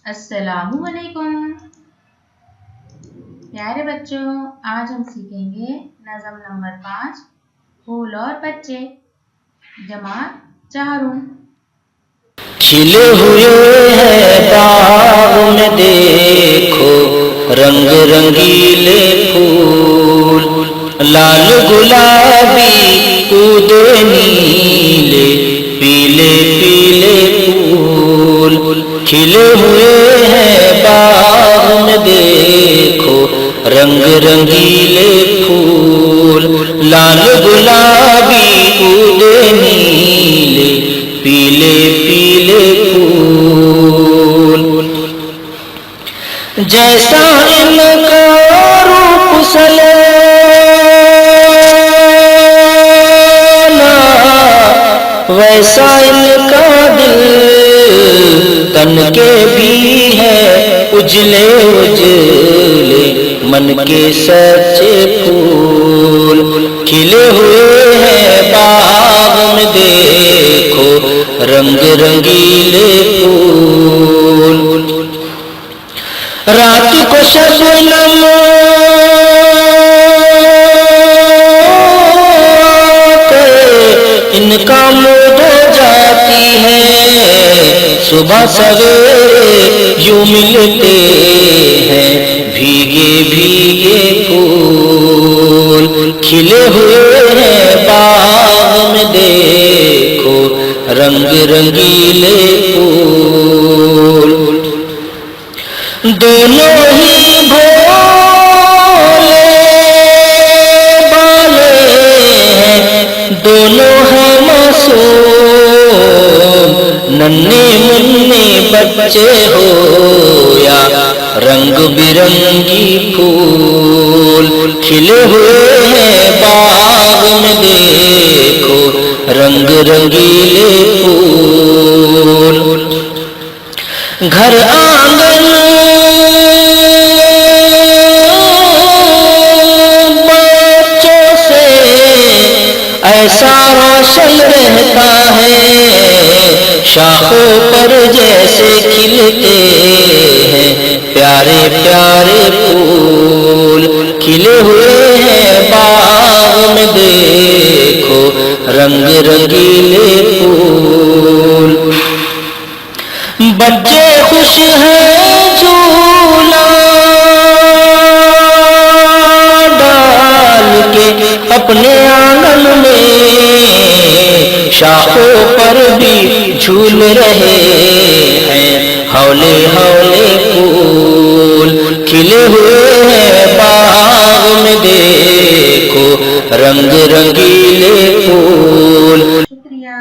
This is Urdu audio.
السلام علیکم پیارے بچوں، آج ہم سیکھیں گے نظم نمبر 5 پھول اور بچے جماعت چاروں۔ کھلے ہوئے ہیں باغ میں دیکھو رنگ رنگیلے پھول، لال گلابی کودے نیلے پیلے پیلے پھول، کھلے ہوئے ہیں باغ میں دیکھو رنگ رنگیلے پھول، لال گلابی کودے نیلے پیلے پیلے پھول، جیسا ان کا روپ سلینا ویسا ان کا دل، تن کے بھی ہے اجلے اجلے من کے سچے پھول، کھلے ہوئے ہیں باغ میں دیکھو رنگ رنگیلے پھول، رات کو شبنم ان کا موڈ ہو جاتی ہے، صبح سویرے یوں ملتے ہیں بھیگے بھیگے پھول، کھلے ہوئے ہیں باغ میں دیکھو رنگ رنگیلے پھول، دونوں ہی بھولے بالے ہیں، دونوں ہیں معصوم، ننھے منھے بچے ہو یا رنگ برنگی پھول، کھلے ہوئے ہیں باغ میں دیکھو رنگ رنگیلے پھول، گھر آنگن بچوں سے ایسا روشن رہتا ہے، شاخوں پر جیسے کھلتے ہیں پیارے پیارے پھول، کھلے ہوئے ہیں باغ میں دیکھو رنگ رنگیلے پھول، بچے خوش ہیں جھولا ڈال کے اپنے آنگن میں، شاخوں پر بھی جھول رہے ہیں ہولے ہولے پھول، کھلے ہوئے ہیں باغ میں دیکھو رنگ رنگیلے پھول۔ شکریہ۔